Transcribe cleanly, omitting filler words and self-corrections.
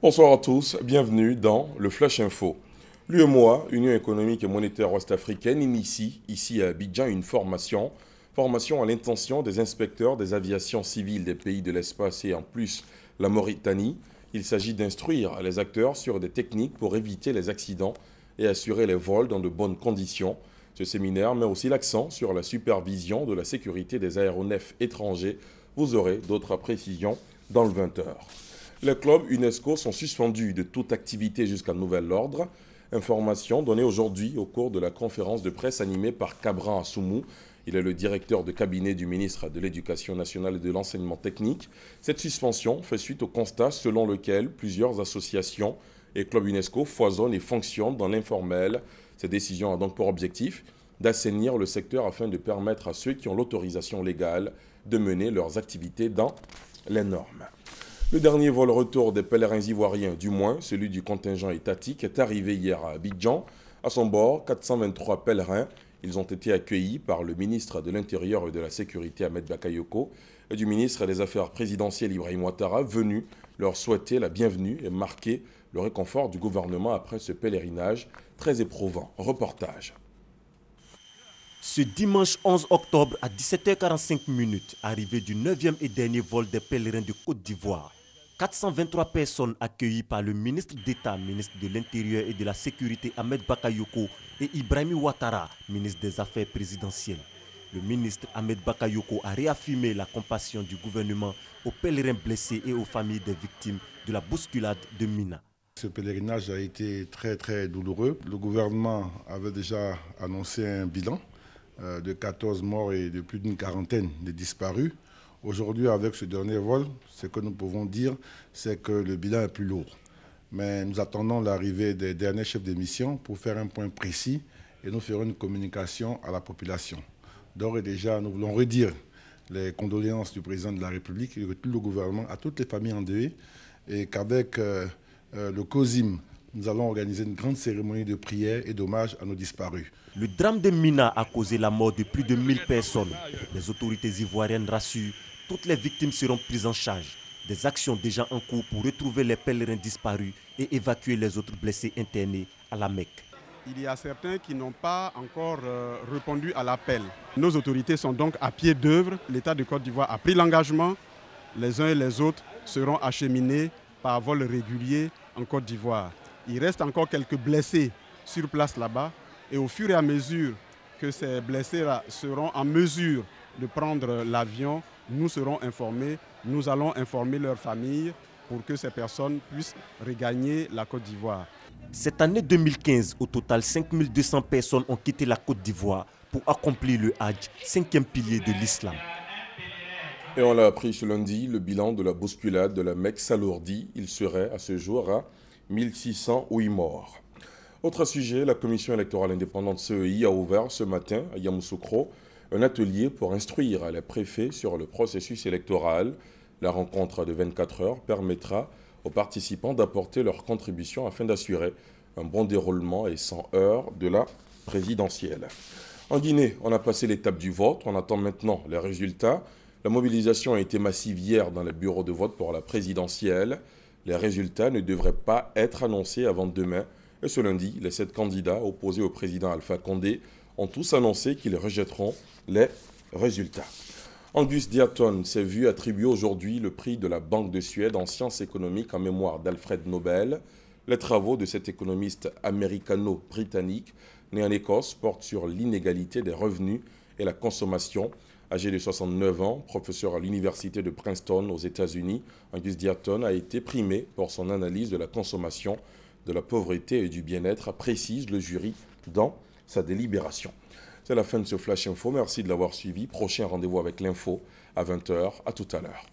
Bonsoir à tous, bienvenue dans le Flash Info. L'UEMOA, Union économique et monétaire ouest-africaine, initie ici à Abidjan une formation à l'intention des inspecteurs des aviations civiles des pays de l'espace et en plus la Mauritanie. Il s'agit d'instruire les acteurs sur des techniques pour éviter les accidents et assurer les vols dans de bonnes conditions. Ce séminaire met aussi l'accent sur la supervision de la sécurité des aéronefs étrangers. Vous aurez d'autres précisions dans le 20h. Les clubs UNESCO sont suspendus de toute activité jusqu'à nouvel ordre. Information donnée aujourd'hui au cours de la conférence de presse animée par Cabran Assoumou. Il est le directeur de cabinet du ministre de l'Éducation nationale et de l'enseignement technique. Cette suspension fait suite au constat selon lequel plusieurs associations et clubs UNESCO foisonnent et fonctionnent dans l'informel. Cette décision a donc pour objectif d'assainir le secteur afin de permettre à ceux qui ont l'autorisation légale de mener leurs activités dans les normes. Le dernier vol retour des pèlerins ivoiriens, du moins celui du contingent étatique, est arrivé hier à Abidjan. À son bord, 423 pèlerins. Ils ont été accueillis par le ministre de l'Intérieur et de la Sécurité, Ahmed Bakayoko, et du ministre des Affaires présidentielles, Ibrahim Ouattara, venu leur souhaiter la bienvenue et marquer le réconfort du gouvernement après ce pèlerinage très éprouvant. Reportage. Ce dimanche 11 octobre à 17h45, arrivée du 9e et dernier vol des pèlerins de Côte d'Ivoire. 423 personnes accueillies par le ministre d'État, ministre de l'Intérieur et de la Sécurité Ahmed Bakayoko et Ibrahim Ouattara, ministre des Affaires présidentielles. Le ministre Ahmed Bakayoko a réaffirmé la compassion du gouvernement aux pèlerins blessés et aux familles des victimes de la bousculade de Mina. Ce pèlerinage a été très douloureux. Le gouvernement avait déjà annoncé un bilan de 14 morts et de plus d'une quarantaine de disparus. Aujourd'hui, avec ce dernier vol, ce que nous pouvons dire, c'est que le bilan est plus lourd. Mais nous attendons l'arrivée des derniers chefs de mission pour faire un point précis et nous ferons une communication à la population. D'ores et déjà, nous voulons redire les condoléances du président de la République et de tout le gouvernement à toutes les familles endeuillées et qu'avec le COSIM, nous allons organiser une grande cérémonie de prière et d'hommage à nos disparus. Le drame de Mina a causé la mort de plus de 1000 personnes. Les autorités ivoiriennes rassurent, toutes les victimes seront prises en charge. Des actions déjà en cours pour retrouver les pèlerins disparus et évacuer les autres blessés internés à la Mecque. Il y a certains qui n'ont pas encore répondu à l'appel. Nos autorités sont donc à pied d'œuvre. L'État de Côte d'Ivoire a pris l'engagement. Les uns et les autres seront acheminés par vol régulier en Côte d'Ivoire. Il reste encore quelques blessés sur place là-bas. Et au fur et à mesure que ces blessés-là seront en mesure de prendre l'avion, nous serons informés. Nous allons informer leurs familles pour que ces personnes puissent regagner la Côte d'Ivoire. Cette année 2015, au total, 5200 personnes ont quitté la Côte d'Ivoire pour accomplir le Hajj, 5e pilier de l'islam. Et on l'a appris ce lundi, le bilan de la bousculade de la Mecque s'alourdit. Il serait à ce jour à 1608 morts. Autre sujet, la Commission électorale indépendante CEI a ouvert ce matin à Yamoussoukro un atelier pour instruire les préfets sur le processus électoral. La rencontre de 24 heures permettra aux participants d'apporter leur contribution afin d'assurer un bon déroulement et sans heurts de la présidentielle. En Guinée, on a passé l'étape du vote, on attend maintenant les résultats. La mobilisation a été massive hier dans les bureaux de vote pour la présidentielle. Les résultats ne devraient pas être annoncés avant demain. Et ce lundi, les 7 candidats opposés au président Alpha Condé ont tous annoncé qu'ils rejetteront les résultats. Angus Deaton s'est vu attribuer aujourd'hui le prix de la Banque de Suède en sciences économiques en mémoire d'Alfred Nobel. Les travaux de cet économiste américano-britannique né en Écosse portent sur l'inégalité des revenus et la consommation. Âgé de 69 ans, professeur à l'université de Princeton aux États-Unis, Angus Deaton a été primé pour son analyse de la consommation, de la pauvreté et du bien-être, précise le jury dans sa délibération. C'est la fin de ce Flash Info. Merci de l'avoir suivi. Prochain rendez-vous avec l'info à 20h. À tout à l'heure.